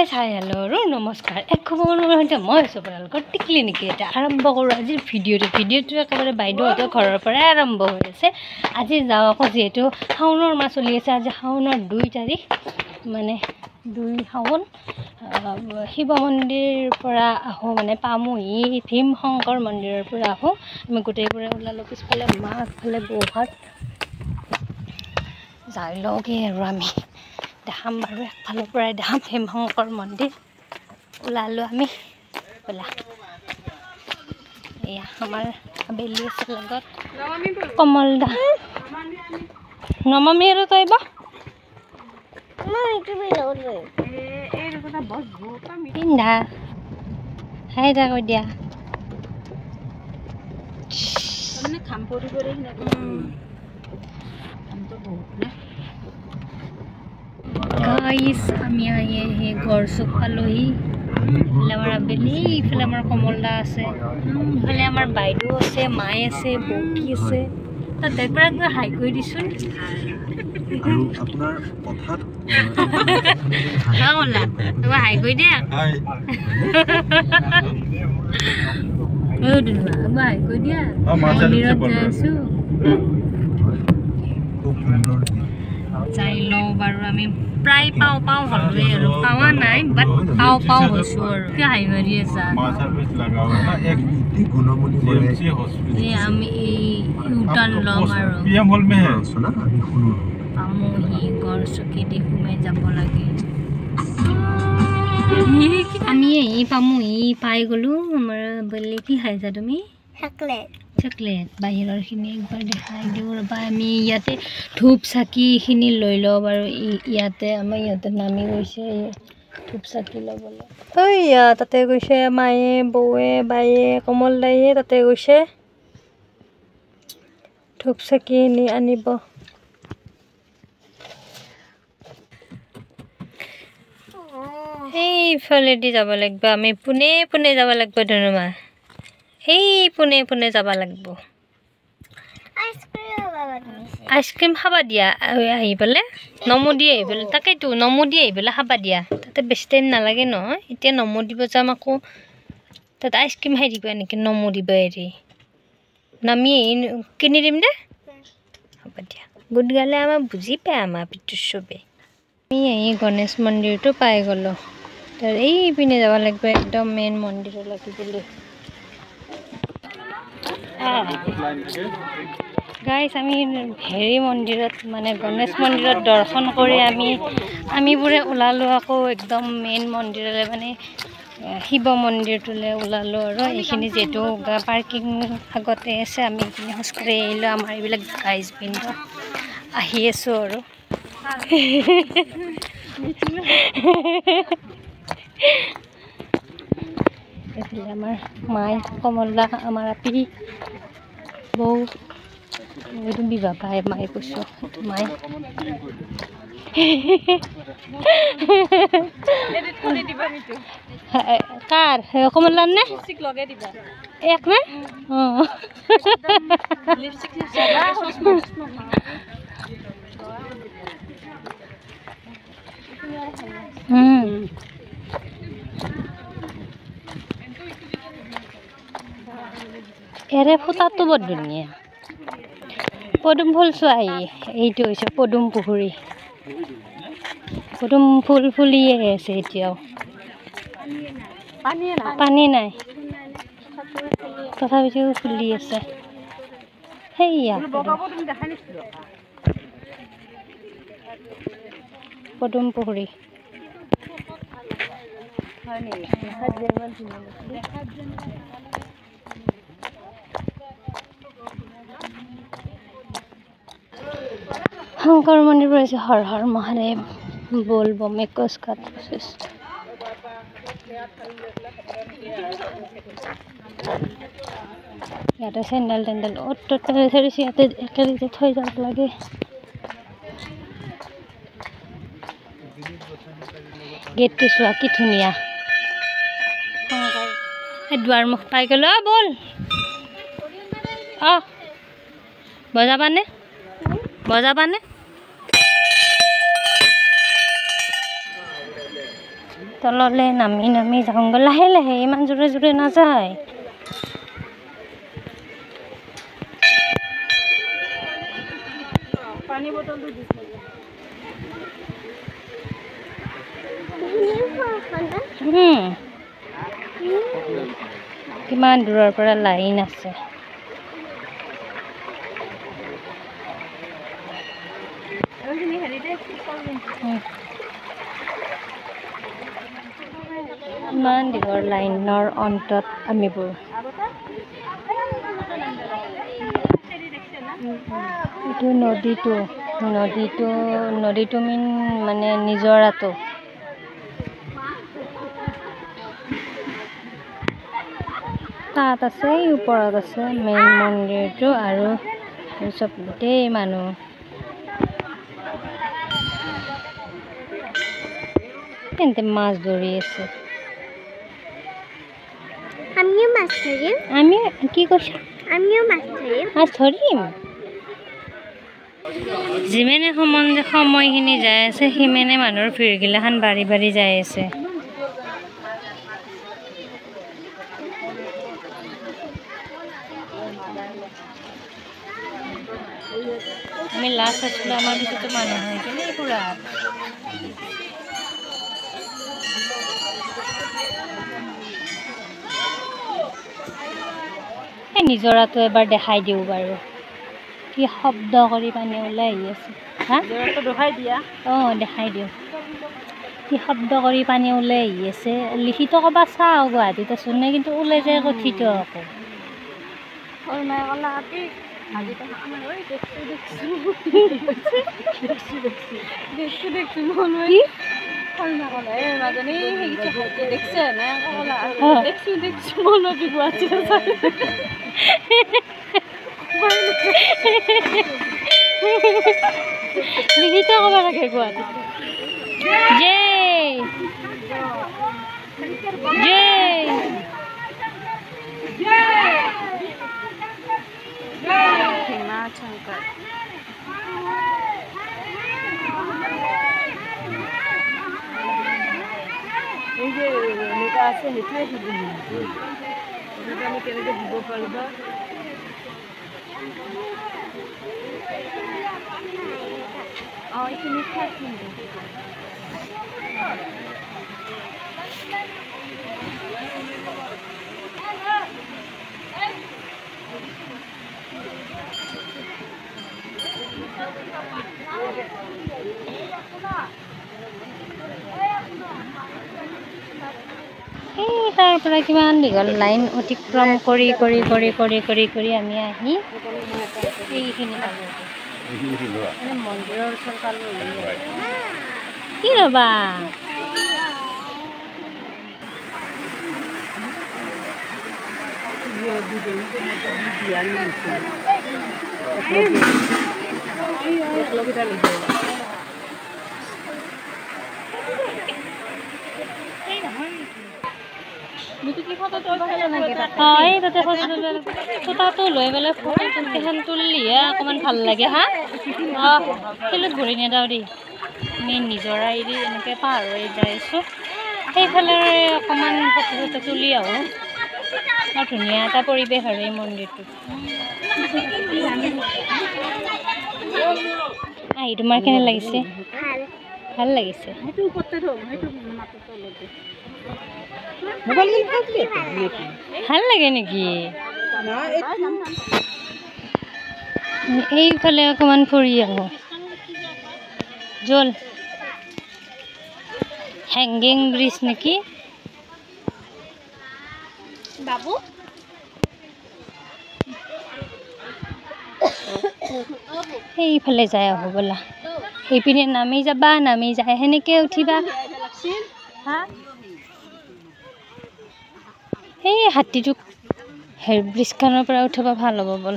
Guys hi hello' নমস্কাৰ এক খবৰৰ সৈতে মই আপোনালোকৰ টিকলি নেকি এটা আৰম্ভ কৰোঁ আজিৰ ভিডিঅ'টো একেবাৰে বাইদেউহঁতৰ ঘৰৰ পৰাই আৰম্ভ হৈ আছে। আজি যাওঁ আকৌ যিহেতু শাওনৰ মাহ চলি আছে, আজি শাওনৰ 2 তাৰিখ মানে 2 শাওন শিৱ মন্দিৰৰ পৰা আহোঁ মানে পামহি ভীম শংকৰ মন্দিৰৰ পৰা আহোঁ। আমি গোটেইবোৰে ওলালোঁ, পিছফালে মাহ আগফালে বৌহঁত যাই লওঁগৈ আৰু আমি দেখাম বাৰু একফালৰ পৰাই দেখাম ভীম শংকৰ মন্দিৰ। ওলালোঁ আমি বোলা এয়া আমাৰ আবেলি আছে লগত কমল দা নমামি আৰু তই বা পিন্ধা খাই দা কৈ দিয়া খাম পৰি गाइस আমি আহি ঘৰ চুক পালোহি। ইফালে আমাৰ আবেলি, ইফালে আমাৰ কমলদা আছে, ইফালে আমাৰ বাইদেউ আছে, মাই আছে, বৌকি আছে। তাত একবাৰ হাই কৰি দিছোন আপোনাৰ কথাত হাই কৰি দিয়া হাই কৰি দিয়া মন্দিৰত যাই আছো যাই লওঁ বাৰু। আমি প্ৰায় পাওঁ হ'লোৱে আৰু পাৱা নাই বাট পাওঁ হৈছোঁ আৰু কিয় হাই মাৰি আছা। আমি এই ইউটাৰ্ণ ল'ম আৰু পামহি গড় চকীদি সোমাই যাব লাগে। আমি পামহি পাই গ'লোঁ। আমাৰ বোলে কি খাইছা তুমি? চকলেট বাহিৰৰখিনি একবাৰ দেখাই দিওঁ ৰ'বা। আমি ইয়াতে ধূপ চাকিখিনি লৈ লওঁ বাৰু। ইয়াতে আমাৰ ইয়াতে নামি গৈছে ধূপ চাকি ল'বলৈ। এইয়া তাতে গৈছে মায়ে, বৌৱে, বায়ে, কমল দায়ে তাতে গৈছে ধূপ চাকিখিনি আনিব। সেইফালেদি যাব লাগিব আমি, পোনে যাব লাগিব ধনুমা, সেই পোনে যাব লাগিব। আইচক্ৰীম খাবা দিয়া আহি পেলাই নমো দি আহি পেলাই, তাকেইতো নমো দি আহি পেলাই খাবা দিয়া। তাতে বেছি টাইম নালাগে নহয়, এতিয়া নমো দিব যাম আকৌ তাত আইচক্ৰীম খাই দিবা নেকি? নমো দিব এৰি নামি কিনি দিম দে হ'ব দিয়া। গোট গালে আমাৰ বুজি পায় আমাৰ পিতৃ চবে। আমি গণেশ মন্দিৰটো পাই গ'লোঁ। তাৰ এইপিনে যাব লাগিব একদম মেইন মন্দিৰলৈকে বুলি। গাইছ আমি হেৰি মন্দিৰত মানে গণেশ মন্দিৰত দৰ্শন কৰি আমিবোৰে ওলালোঁ আকৌ একদম মেইন মন্দিৰলৈ মানে শিৱ মন্দিৰটোলৈ ওলালোঁ আৰু এইখিনি যিহেতু পাৰ্কিং আগতে আছে আমি এইখিনি খোজকাঢ়ি আহিলোঁ। আমাৰ এইবিলাক গাইজ পিন্ধ আহি আছোঁ আৰু এইফালে আমাৰ মাই, কমলদা, আমাৰ আপি, বৌ এইটো বিবাহ পায় মায়ে কৈছোঁ মায়ে কাৰ কমলদাৰ নে এক নে অঁ এৰে ফুটাটো বৰ ধুনীয়া। পদুম ফুল চোৱা এইটো হৈছে পদুম পুখুৰী। পদুম ফুল ফুলিয়ে আছে এতিয়াও, পানী নাই তথাপিও ফুলি আছে। সেইয়া পদুম পুখুৰী শংকৰ মন্দিৰ পৰিছে। হৰ হৰ মহাদেৱ বল বম 21 কাঠ 25। ইয়াতে চেণ্ডেল টেণ্ডেল অ'ত ধৰিছে, ইয়াতে একেলগে থৈ যাব লাগে। গেটটো চোৱা কি ধুনীয়া। এই দুৱাৰ মুখ পাই গ'লো। বল বজাবানে? তললৈ নামি নামি যাওঁগৈ লাহে লাহে, ইমান জোৰে জোৰে নাযায়। পানী বটলটো কিমান দূৰৰ পৰা লাইন আছে। ইমান দীঘল লাইনৰ অন্তত আমিবোৰ এইটো নদীটো মানে নিজৰাটো। তাত আছে, ওপৰত আছে মেইন মন্দিৰটো, আৰু চব গোটেই মানুহ। তেন্তে মাছ ধৰি আছে। আমিও মাছ ধৰিম। আমি কি কৈছা? আমিও মাছ ধৰিম। মাছ ধৰিম। যিমানে সময়খিনি যাই আছে সিমানে মানুহৰ ভিৰগিলাখান বাঢ়ি বাঢ়ি যাই আছে। আমি লাষ্ট আছিলোঁ, আমাৰ পিছতো মানুহ হৈ কিনে পুৰা। এই নিজৰাটো এবাৰ দেখাই দিওঁ বাৰু। কি শব্দ কৰি পানী ওলাই আহি আছে। হা, দেখাই দিয়া। অঁ দেখাই দিওঁ। কি শব্দ কৰি পানী ওলাই আহি আছে। লিখিত ক'বা চাওঁ গুৱাহাটীত আছোঁ নে, কিন্তু ওলাই যায় কথিত আকৌ। লিখিত ক'ব লাগে গুৱাহাটীত। এই যে এনেকা আছে সেইটোৱে সুধিম। আমি কেনেকৈ দিব পাৰিবা? অঁ এইখিনি খাই এই তাৰ পৰা কিমান দীঘল লাইন অতিক্ৰম কৰি কৰি কৰি কৰি কৰি কৰি আমি আহি এইখিনি পালোঁ। মানে মন্দিৰৰ ওচৰ পালোঁ। কি ৰ'বা? এই তাতে ফটোটো লৈ পেলাই ফটোখন তুলিহে অকণমান ভাল লাগে। হা, অঁ শিলত ঘূৰি নেদাও দেই। আমি নিজৰা এৰি এনেকৈ পাৰ হৈ যাই আছোঁ। সেইফালে অকণমান ফটো তুলি আহোঁ। বৰ ধুনীয়া এটা পৰিৱেশ আৰু এই মন্দিৰটোত। আহি তোমাৰ কেনে লাগিছে? ভাল লাগিছে। ভাল লাগে নেকি? এইফালে অকণমান ফুৰি আহোঁ। জল হেংগিং ব্ৰিজ নেকি বাবু? সেইফালে যাই আহোঁ ব'লা। সেইপিনে নামি যাবা, নামি যায় সেনেকৈ উঠিবা। হা, সেই হাতীটোক ব্ৰিজখনৰ পৰা উঠাব ভাল হ'ব ব'ল।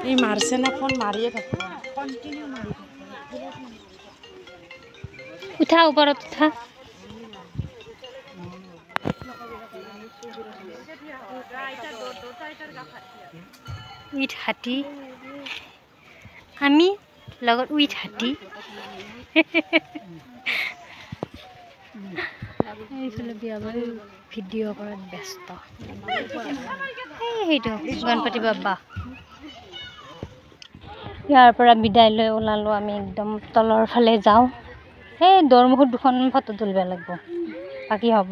এই মাৰছে না ফোন মাৰিয়ে থাকো। উঠা, ওপৰত উঠা। উইথ হাতী আমি লগত উইথ হাতী এইফালে বিয়া বাৰু ভিডিঅ' কৰাত ব্যস্ত সেইটো গণপতি বাবা ইয়াৰ পৰা বিদায় লৈ ওলালোঁ আমি একদম তলৰ ফালে যাওঁ সেই দৰমুখত দুখন ফটো তুলিব লাগিব বাকী হ'ব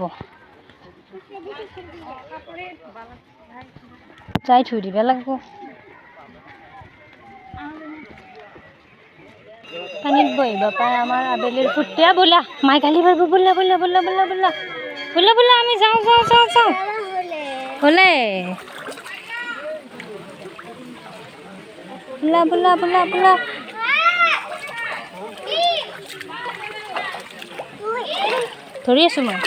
যাই থৈ দিব লাগিব পানীত বহিব পাৰে আমাৰ আবেলিৰ ফুটীয়া বোলা মাই গালি পাৰিব বোলা বোলা বোলা বোলা বোলা বোলা বোলা আমি যাওঁ যাওঁ যাওঁ যাওঁ হ'লে বোলা বোলা বোলা বোলা ধৰি আছোঁ মই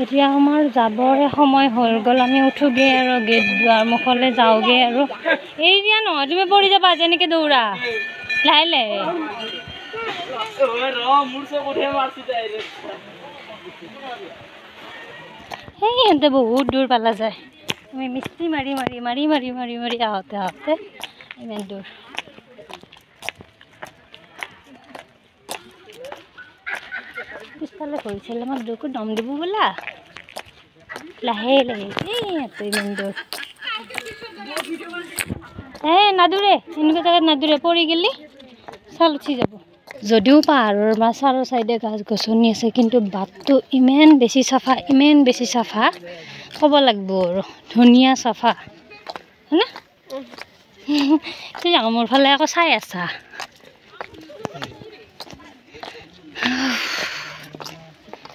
এতিয়া আমাৰ যাবৰে সময় হৈ গ'ল আমি উঠোগে আৰু গেট দুৱাৰ মুখলৈ যাওঁগে আৰু এৰি দিয়া নহয় তুমি পৰি যাবা যেনেকৈ দৌৰা লাহে লাহে সেই সিহঁতে বহুত দূৰ পালা যায় আমি মিস্ত্ৰী মাৰি মাৰি মাৰি মাৰি মাৰি মাৰি আহোঁতে আহোঁতে ইমান দূৰ পিছফালে কৰিছিল আমাক দুকো দম দিব বোলা লাহে লাহে এই ইমান দূৰ নাদুৰে এনেকুৱা জেগাত নাদুৰে পৰি গেলি চাল উঠি যাব যদিও পাহাৰৰ বা চাৰৰ চাইডে গছ গছনি আছে কিন্তু বাটটো ইমান বেছি চাফা ক'ব লাগিব আৰু ধুনীয়া চাফা হয়নে তুমি মোৰ ফালে আকৌ চাই আছা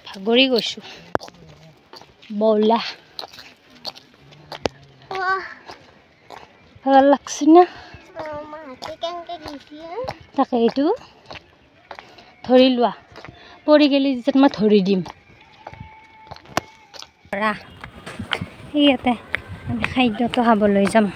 ভাগৰি গৈছোঁ বৌলা ভাল লাগছে না তাকে এইটো ধৰি লোৱা পৰি গেলি যেতিয়া মই ধৰি দিম ইয়াতে আমি খাদ্যটো খাবলৈ যাম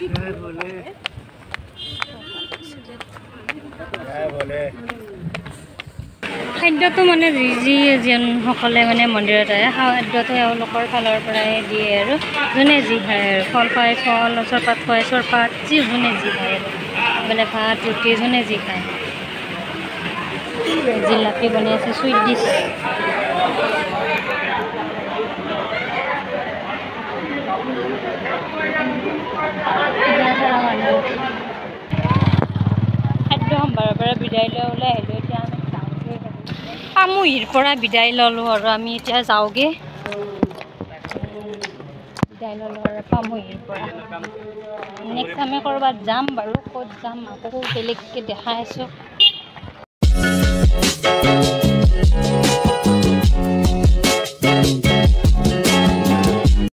খাদ্যটো মানে যিসকলে মানে মন্দিৰত আহে খাদ্যটো তেওঁলোকৰ ফালৰ পৰাই দিয়ে আৰু যোনে যি খায় আৰু ফল খায় ফল চৰপাত খুৱায় চৰপাত যোনে যি খায় আৰু মানে ভাত ৰুটি যোনে যি খায় জিলাপি বনাই আছে চুইট ডিছ খাদ্য সম্ভাৰৰ পৰা বিদায় লৈ ওলাই আহিলোঁ এতিয়া আমি যাওঁগৈ পামুহিৰ পৰা বিদায় ল'লোঁ আৰু আমি এতিয়া যাওঁগৈ বিদায় ল'লোঁ আৰু পামুহিৰ পৰা নেক্সট আমি ক'ৰবাত যাম বাৰু ক'ত যাম আকৌ বেলেগকৈ দেখাই আছোঁ